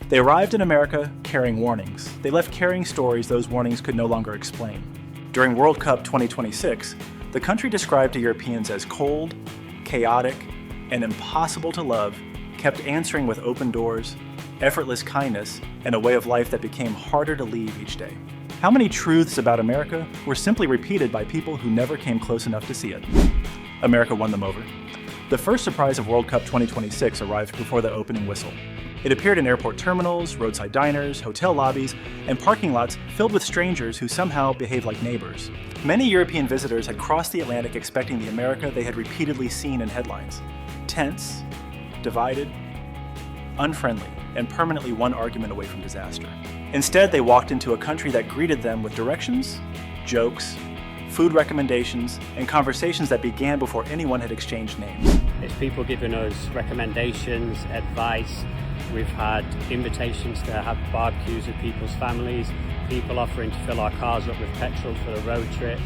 They arrived in America carrying warnings. They left carrying stories those warnings could no longer explain. During World Cup 2026, the country described to Europeans as cold, chaotic, and impossible to love kept answering with open doors, effortless kindness, and a way of life that became harder to leave each day. How many truths about America were simply repeated by people who never came close enough to see it? America won them over. The first surprise of World Cup 2026 arrived before the opening whistle. It appeared in airport terminals, roadside diners, hotel lobbies, and parking lots filled with strangers who somehow behaved like neighbors. Many European visitors had crossed the Atlantic expecting the America they had repeatedly seen in headlines. Tense, divided, unfriendly, and permanently one argument away from disaster. Instead, they walked into a country that greeted them with directions, jokes, food recommendations, and conversations that began before anyone had exchanged names. It's people giving us recommendations, advice. We've had invitations to have barbecues with people's families, people offering to fill our cars up with petrol for the road trip.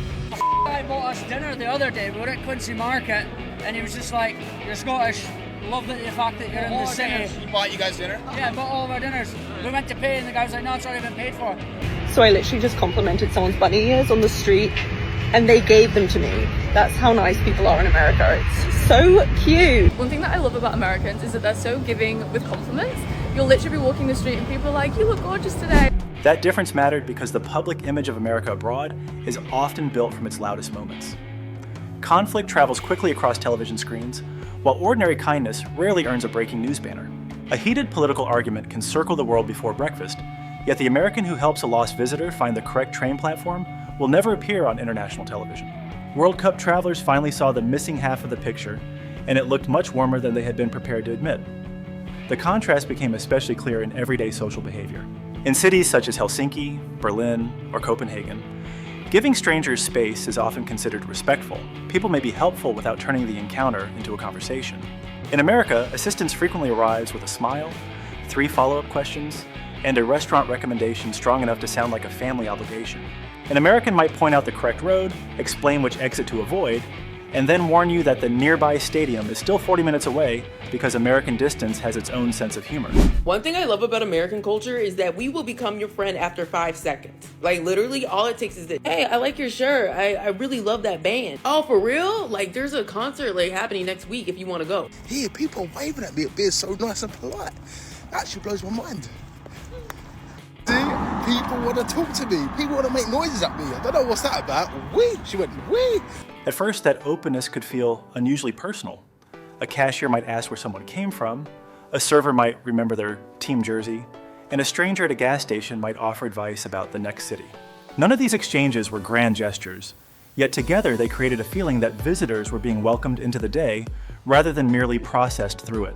I bought us dinner the other day. We were at Quincy Market, and he was just like, "You're Scottish. Love the fact that you're in the city." He bought you guys dinner? Yeah, I bought all of our dinners. We went to pay, and the guy was like, "No, it's already been paid for." So I literally just complimented someone's bunny ears on the street, and they gave them to me. That's how nice people are in America. It's so cute. One thing that I love about Americans is that they're so giving with compliments. You'll literally be walking the street and people are like, "You look gorgeous today." That difference mattered because the public image of America abroad is often built from its loudest moments. Conflict travels quickly across television screens, while ordinary kindness rarely earns a breaking news banner. A heated political argument can circle the world before breakfast, yet the American who helps a lost visitor find the correct train platform will never appear on international television. World Cup travelers finally saw the missing half of the picture, and it looked much warmer than they had been prepared to admit. The contrast became especially clear in everyday social behavior. In cities such as Helsinki, Berlin, or Copenhagen, giving strangers space is often considered respectful. People may be helpful without turning the encounter into a conversation. In America, assistance frequently arrives with a smile, 3 follow-up questions, and a restaurant recommendation strong enough to sound like a family obligation. An American might point out the correct road, explain which exit to avoid, and then warn you that the nearby stadium is still 40 minutes away because American distance has its own sense of humor. One thing I love about American culture is that we will become your friend after 5 seconds. Like literally all it takes is this, "Hey, I like your shirt. I really love that band." "Oh, for real? Like there's a concert like happening next week if you want to go." Yeah, people waving at me, being so nice and polite. That actually blows my mind. People want to talk to me. People want to make noises at me. I don't know what's that about. Wee! She went, wee! At first, that openness could feel unusually personal. A cashier might ask where someone came from, a server might remember their team jersey, and a stranger at a gas station might offer advice about the next city. None of these exchanges were grand gestures, yet together they created a feeling that visitors were being welcomed into the day rather than merely processed through it.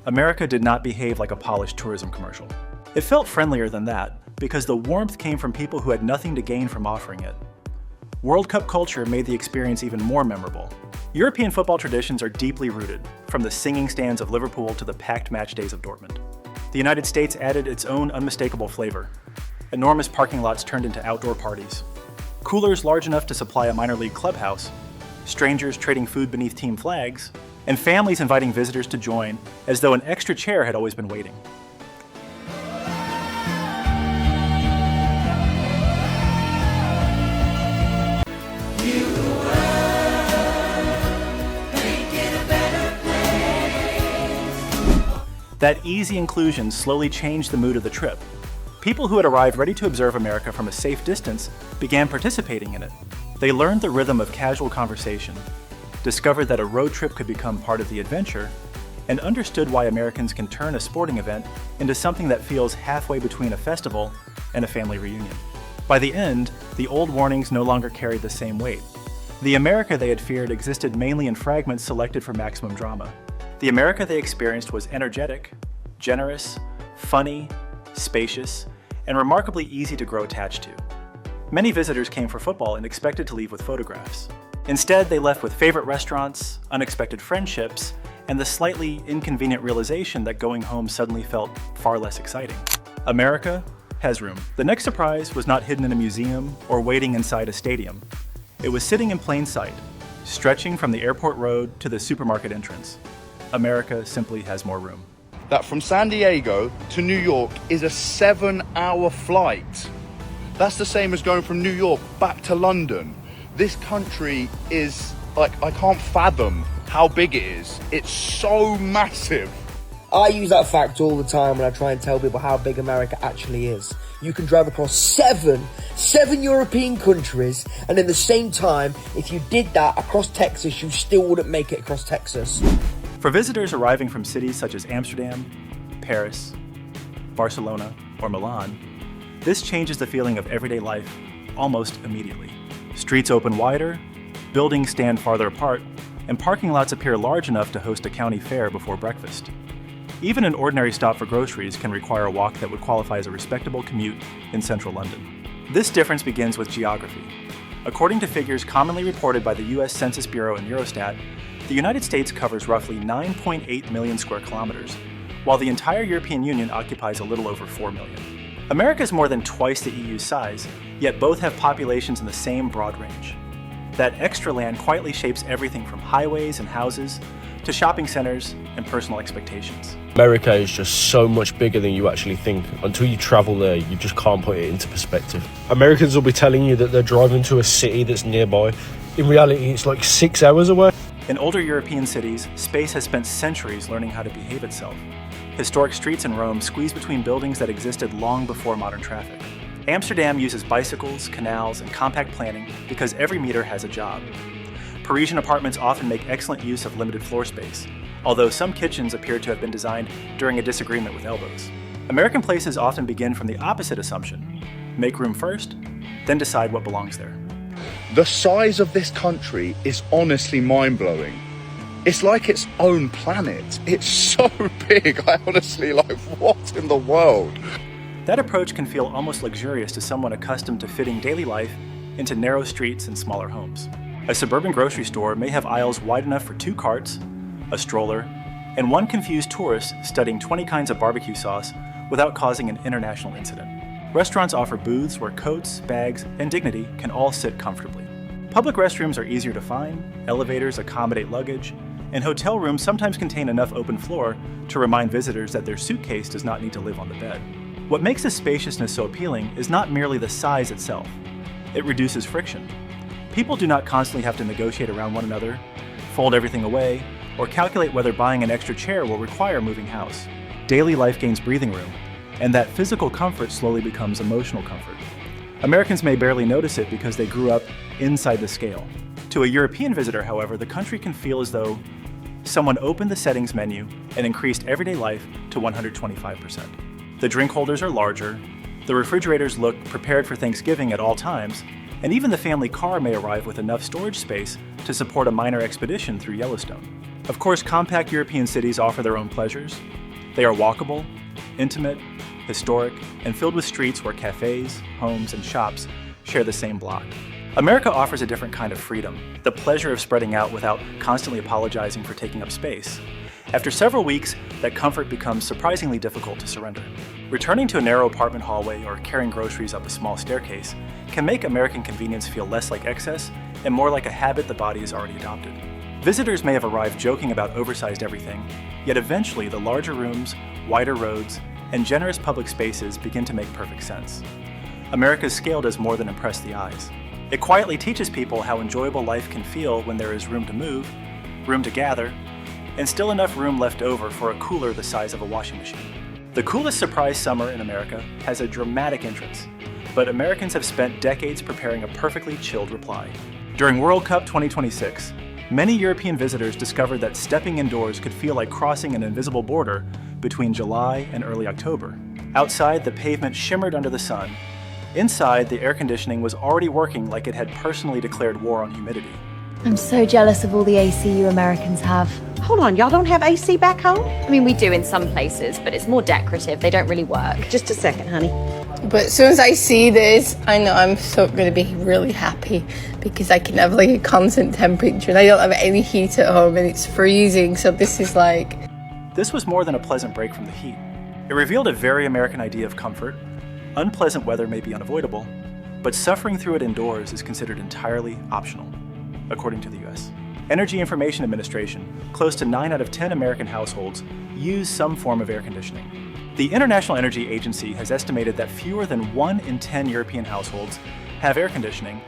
America did not behave like a polished tourism commercial. It felt friendlier than that because the warmth came from people who had nothing to gain from offering it. World Cup culture made the experience even more memorable. European football traditions are deeply rooted, from the singing stands of Liverpool to the packed match days of Dortmund. The United States added its own unmistakable flavor. Enormous parking lots turned into outdoor parties. Coolers large enough to supply a minor league clubhouse, strangers trading food beneath team flags, and families inviting visitors to join as though an extra chair had always been waiting. That easy inclusion slowly changed the mood of the trip. People who had arrived ready to observe America from a safe distance began participating in it. They learned the rhythm of casual conversation, discovered that a road trip could become part of the adventure, and understood why Americans can turn a sporting event into something that feels halfway between a festival and a family reunion. By the end, the old warnings no longer carried the same weight. The America they had feared existed mainly in fragments selected for maximum drama. The America they experienced was energetic, generous, funny, spacious, and remarkably easy to grow attached to. Many visitors came for football and expected to leave with photographs. Instead, they left with favorite restaurants, unexpected friendships, and the slightly inconvenient realization that going home suddenly felt far less exciting. America has room. The next surprise was not hidden in a museum or waiting inside a stadium. It was sitting in plain sight, stretching from the airport road to the supermarket entrance. America simply has more room. that from San Diego to New York is a 7-hour flight. That's the same as going from New York back to London. This country is, like, I can't fathom how big it is. It's so massive. I use that fact all the time when I try and tell people how big America actually is. You can drive across seven European countries, and in the same time, if you did that across Texas, you still wouldn't make it across Texas. For visitors arriving from cities such as Amsterdam, Paris, Barcelona, or Milan, this changes the feeling of everyday life almost immediately. Streets open wider, buildings stand farther apart, and parking lots appear large enough to host a county fair before breakfast. Even an ordinary stop for groceries can require a walk that would qualify as a respectable commute in central London. This difference begins with geography. According to figures commonly reported by the US Census Bureau and Eurostat, the United States covers roughly 9.8 million square kilometers, while the entire European Union occupies a little over 4 million. America is more than twice the EU's size, yet both have populations in the same broad range. That extra land quietly shapes everything from highways and houses to shopping centers and personal expectations. America is just so much bigger than you actually think. Until you travel there, you just can't put it into perspective. Americans will be telling you that they're driving to a city that's nearby. In reality, it's like 6 hours away. In older European cities, space has spent centuries learning how to behave itself. Historic streets in Rome squeeze between buildings that existed long before modern traffic. Amsterdam uses bicycles, canals, and compact planning because every meter has a job. Parisian apartments often make excellent use of limited floor space, although some kitchens appear to have been designed during a disagreement with elbows. American places often begin from the opposite assumption: make room first, then decide what belongs there. The size of this country is honestly mind-blowing. It's like its own planet. It's so big. I honestly, what in the world? That approach can feel almost luxurious to someone accustomed to fitting daily life into narrow streets and smaller homes. A suburban grocery store may have aisles wide enough for 2 carts, a stroller, and one confused tourist studying 20 kinds of barbecue sauce without causing an international incident. Restaurants offer booths where coats, bags, and dignity can all sit comfortably. Public restrooms are easier to find, elevators accommodate luggage, and hotel rooms sometimes contain enough open floor to remind visitors that their suitcase does not need to live on the bed. What makes this spaciousness so appealing is not merely the size itself. It reduces friction. People do not constantly have to negotiate around one another, fold everything away, or calculate whether buying an extra chair will require moving house. Daily life gains breathing room, and that physical comfort slowly becomes emotional comfort. Americans may barely notice it because they grew up inside the scale. To a European visitor, however, the country can feel as though someone opened the settings menu and increased everyday life to 125%. The drink holders are larger, the refrigerators look prepared for Thanksgiving at all times, and even the family car may arrive with enough storage space to support a minor expedition through Yellowstone. Of course, compact European cities offer their own pleasures. They are walkable, intimate, historic, and filled with streets where cafes, homes, and shops share the same block. America offers a different kind of freedom, the pleasure of spreading out without constantly apologizing for taking up space. After several weeks, that comfort becomes surprisingly difficult to surrender. Returning to a narrow apartment hallway or carrying groceries up a small staircase can make American convenience feel less like excess and more like a habit the body has already adopted. Visitors may have arrived joking about oversized everything, yet eventually the larger rooms, wider roads, and generous public spaces begin to make perfect sense. America's scale does more than impress the eyes. It quietly teaches people how enjoyable life can feel when there is room to move, room to gather, and still enough room left over for a cooler the size of a washing machine. The coolest surprise summer in America has a dramatic entrance, but Americans have spent decades preparing a perfectly chilled reply. During World Cup 2026, many European visitors discovered that stepping indoors could feel like crossing an invisible border between July and early October. Outside, the pavement shimmered under the sun. Inside, the air conditioning was already working like it had personally declared war on humidity. I'm so jealous of all the AC you Americans have. Hold on, y'all don't have AC back home? I mean, we do in some places, but it's more decorative. They don't really work. Just a second, honey. But as soon as I see this, I know I'm so going to be really happy because I can have like a constant temperature and I don't have any heat at home and it's freezing. So this is like... This was more than a pleasant break from the heat. It revealed a very American idea of comfort. Unpleasant weather may be unavoidable, but suffering through it indoors is considered entirely optional, according to the US. Energy Information Administration, close to 9 out of 10 American households use some form of air conditioning. The International Energy Agency has estimated that fewer than 1 in 10 European households have air conditioning,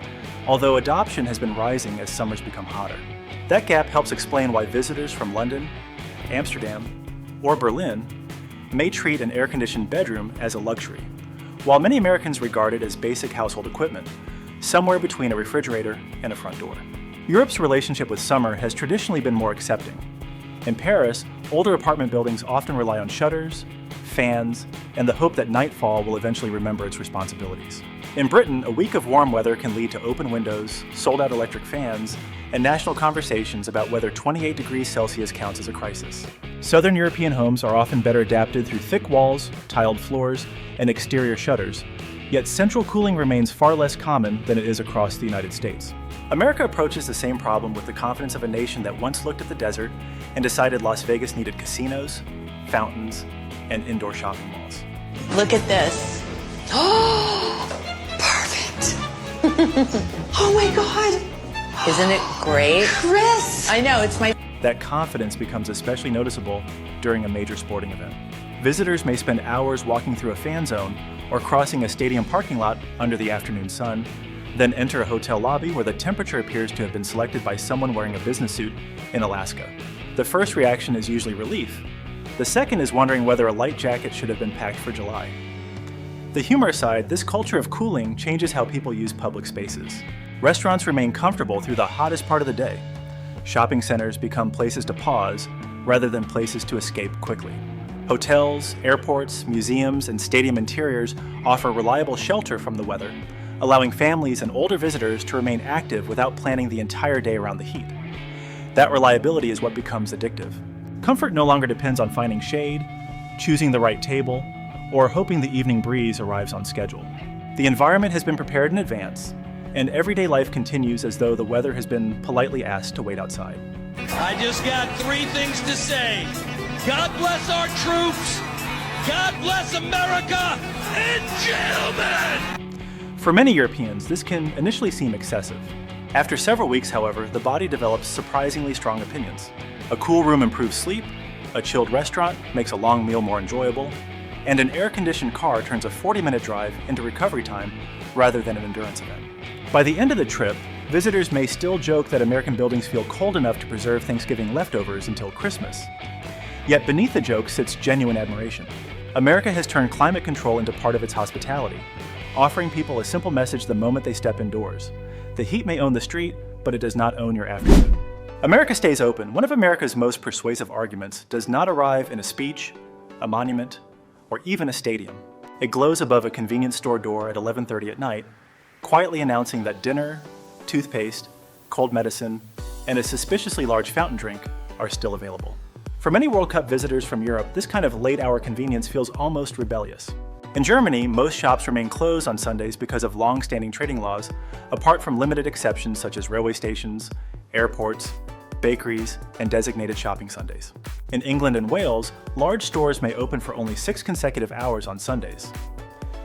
although adoption has been rising as summers become hotter. That gap helps explain why visitors from London, Amsterdam, or Berlin may treat an air-conditioned bedroom as a luxury, while many Americans regard it as basic household equipment, somewhere between a refrigerator and a front door. Europe's relationship with summer has traditionally been more accepting. In Paris, older apartment buildings often rely on shutters, fans, and the hope that nightfall will eventually remember its responsibilities. In Britain, a week of warm weather can lead to open windows, sold-out electric fans, and national conversations about whether 28 degrees Celsius counts as a crisis. Southern European homes are often better adapted through thick walls, tiled floors, and exterior shutters, yet central cooling remains far less common than it is across the United States. America approaches the same problem with the confidence of a nation that once looked at the desert and decided Las Vegas needed casinos, fountains, and indoor shopping malls. Look at this. Oh, perfect. Oh my God. Isn't it great? Chris! I know, it's my... That confidence becomes especially noticeable during a major sporting event. Visitors may spend hours walking through a fan zone or crossing a stadium parking lot under the afternoon sun, then enter a hotel lobby where the temperature appears to have been selected by someone wearing a business suit in Alaska. The first reaction is usually relief. The second is wondering whether a light jacket should have been packed for July. The humor aside, this culture of cooling changes how people use public spaces. Restaurants remain comfortable through the hottest part of the day. Shopping centers become places to pause rather than places to escape quickly. Hotels, airports, museums, and stadium interiors offer reliable shelter from the weather, allowing families and older visitors to remain active without planning the entire day around the heat. That reliability is what becomes addictive. Comfort no longer depends on finding shade, choosing the right table, or hoping the evening breeze arrives on schedule. The environment has been prepared in advance, and everyday life continues as though the weather has been politely asked to wait outside. I just got 3 things to say. God bless our troops, God bless America, and gentlemen! For many Europeans, this can initially seem excessive. After several weeks, however, the body develops surprisingly strong opinions. A cool room improves sleep, a chilled restaurant makes a long meal more enjoyable, and an air-conditioned car turns a 40-minute drive into recovery time rather than an endurance event. By the end of the trip, visitors may still joke that American buildings feel cold enough to preserve Thanksgiving leftovers until Christmas. Yet beneath the joke sits genuine admiration. America has turned climate control into part of its hospitality, offering people a simple message the moment they step indoors. The heat may own the street, but it does not own your afternoon. America stays open. One of America's most persuasive arguments does not arrive in a speech, a monument, or even a stadium. It glows above a convenience store door at 11:30 at night, quietly announcing that dinner, toothpaste, cold medicine, and a suspiciously large fountain drink are still available. For many World Cup visitors from Europe, this kind of late-hour convenience feels almost rebellious. In Germany, most shops remain closed on Sundays because of long-standing trading laws, apart from limited exceptions such as railway stations, airports, bakeries, and designated shopping Sundays. In England and Wales, large stores may open for only 6 consecutive hours on Sundays.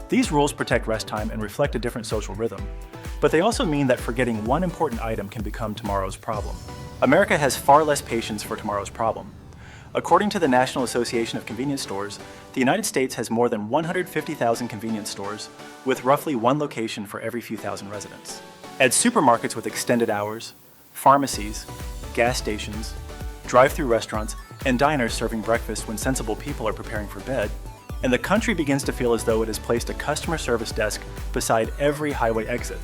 These rules protect rest time and reflect a different social rhythm, but they also mean that forgetting one important item can become tomorrow's problem. America has far less patience for tomorrow's problem. According to the National Association of Convenience Stores, the United States has more than 150,000 convenience stores, with roughly 1 location for every few thousand residents. Add supermarkets with extended hours, pharmacies, gas stations, drive-through restaurants, and diners serving breakfast when sensible people are preparing for bed, and the country begins to feel as though it has placed a customer service desk beside every highway exit.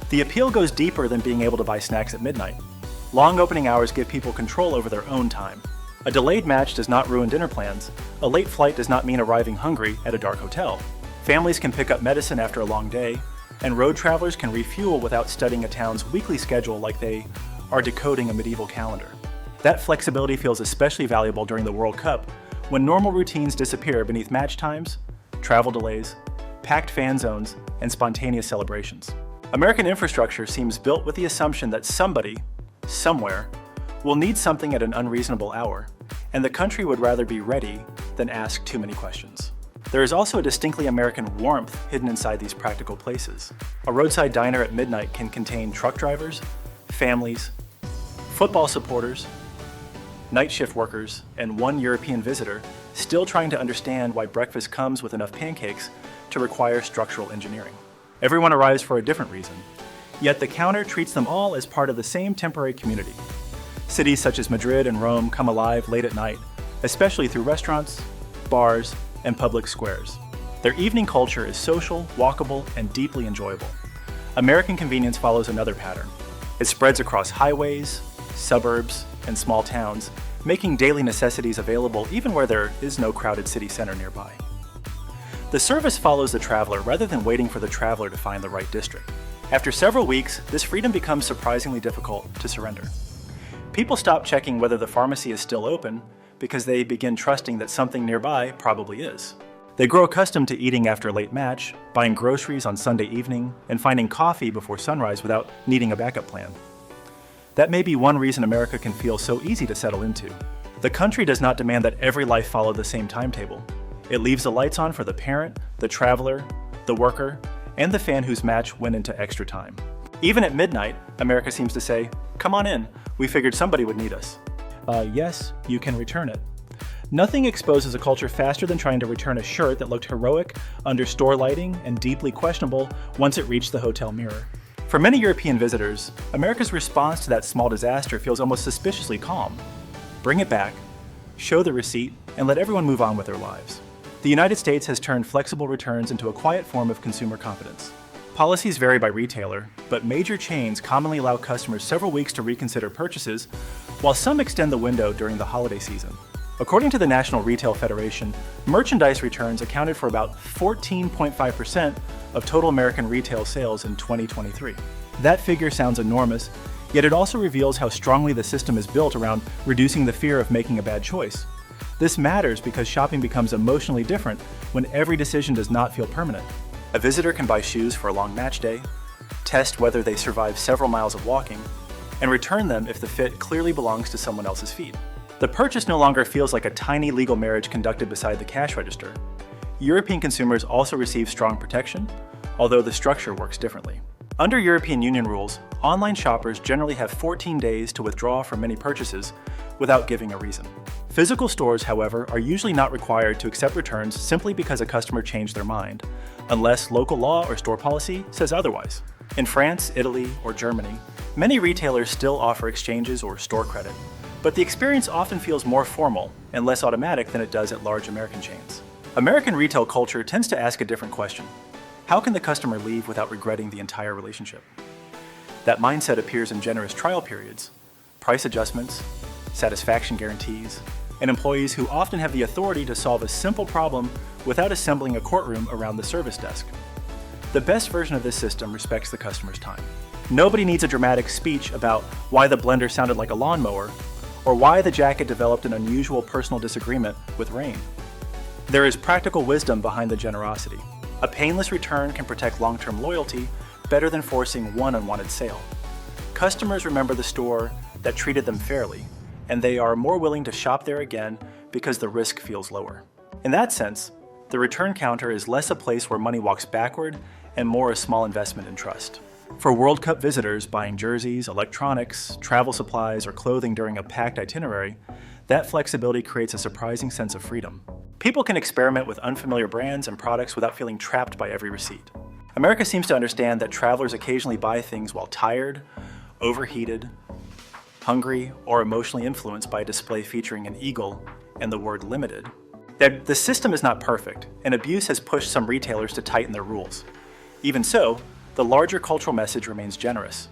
The appeal goes deeper than being able to buy snacks at midnight. Long opening hours give people control over their own time. A delayed match does not ruin dinner plans. A late flight does not mean arriving hungry at a dark hotel. Families can pick up medicine after a long day, and road travelers can refuel without studying a town's weekly schedule like they are decoding a medieval calendar. That flexibility feels especially valuable during the World Cup, when normal routines disappear beneath match times, travel delays, packed fan zones, and spontaneous celebrations. American infrastructure seems built with the assumption that somebody, somewhere, will need something at an unreasonable hour, and the country would rather be ready than ask too many questions. There is also a distinctly American warmth hidden inside these practical places. A roadside diner at midnight can contain truck drivers, families, football supporters, night shift workers, and one European visitor still trying to understand why breakfast comes with enough pancakes to require structural engineering. Everyone arrives for a different reason, yet the counter treats them all as part of the same temporary community. Cities such as Madrid and Rome come alive late at night, especially through restaurants, bars, and public squares. Their evening culture is social, walkable, and deeply enjoyable. American convenience follows another pattern. It spreads across highways, suburbs, and small towns, making daily necessities available even where there is no crowded city center nearby. The service follows the traveler rather than waiting for the traveler to find the right district. After several weeks, this freedom becomes surprisingly difficult to surrender. People stop checking whether the pharmacy is still open because they begin trusting that something nearby probably is. They grow accustomed to eating after a late match, buying groceries on Sunday evening, and finding coffee before sunrise without needing a backup plan. That may be one reason America can feel so easy to settle into. The country does not demand that every life follow the same timetable. It leaves the lights on for the parent, the traveler, the worker, and the fan whose match went into extra time. Even at midnight, America seems to say, "Come on in, we figured somebody would need us." Yes, you can return it. Nothing exposes a culture faster than trying to return a shirt that looked heroic under store lighting and deeply questionable once it reached the hotel mirror. For many European visitors, America's response to that small disaster feels almost suspiciously calm. Bring it back, show the receipt, and let everyone move on with their lives. The United States has turned flexible returns into a quiet form of consumer confidence. Policies vary by retailer, but major chains commonly allow customers several weeks to reconsider purchases, while some extend the window during the holiday season. According to the National Retail Federation, merchandise returns accounted for about 14.5% of total American retail sales in 2023. That figure sounds enormous, yet it also reveals how strongly the system is built around reducing the fear of making a bad choice. This matters because shopping becomes emotionally different when every decision does not feel permanent. A visitor can buy shoes for a long match day, test whether they survive several miles of walking, and return them if the fit clearly belongs to someone else's feet. The purchase no longer feels like a tiny legal marriage conducted beside the cash register. European consumers also receive strong protection, although the structure works differently. Under European Union rules, online shoppers generally have 14 days to withdraw from many purchases without giving a reason. Physical stores, however, are usually not required to accept returns simply because a customer changed their mind, unless local law or store policy says otherwise. In France, Italy, or Germany, many retailers still offer exchanges or store credit, but the experience often feels more formal and less automatic than it does at large American chains. American retail culture tends to ask a different question. How can the customer leave without regretting the entire relationship? That mindset appears in generous trial periods, price adjustments, satisfaction guarantees, and employees who often have the authority to solve a simple problem without assembling a courtroom around the service desk. The best version of this system respects the customer's time. Nobody needs a dramatic speech about why the blender sounded like a lawnmower or why the jacket developed an unusual personal disagreement with rain. There is practical wisdom behind the generosity. A painless return can protect long-term loyalty better than forcing one unwanted sale. Customers remember the store that treated them fairly, and they are more willing to shop there again because the risk feels lower. In that sense, the return counter is less a place where money walks backward and more a small investment in trust. For World Cup visitors buying jerseys, electronics, travel supplies, or clothing during a packed itinerary, that flexibility creates a surprising sense of freedom. People can experiment with unfamiliar brands and products without feeling trapped by every receipt. America seems to understand that travelers occasionally buy things while tired, overheated, hungry, or emotionally influenced by a display featuring an eagle and the word limited. That the system is not perfect, and abuse has pushed some retailers to tighten their rules. Even so, the larger cultural message remains generous.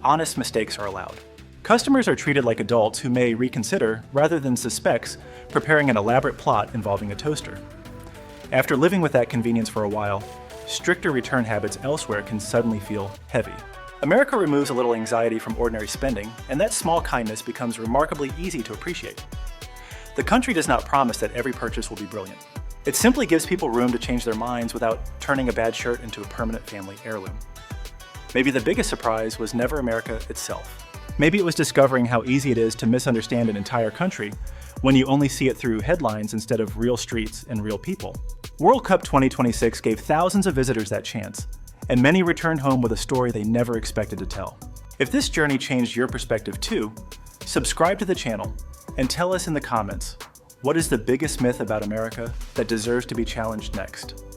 Honest mistakes are allowed. Customers are treated like adults who may reconsider, rather than suspects preparing an elaborate plot involving a toaster. After living with that convenience for a while, stricter return habits elsewhere can suddenly feel heavy. America removes a little anxiety from ordinary spending, and that small kindness becomes remarkably easy to appreciate. The country does not promise that every purchase will be brilliant. It simply gives people room to change their minds without turning a bad shirt into a permanent family heirloom. Maybe the biggest surprise was never America itself. Maybe it was discovering how easy it is to misunderstand an entire country when you only see it through headlines instead of real streets and real people. World Cup 2026 gave thousands of visitors that chance, and many returned home with a story they never expected to tell. If this journey changed your perspective too, Subscribe to the channel and tell us in the comments, what is the biggest myth about America that deserves to be challenged next?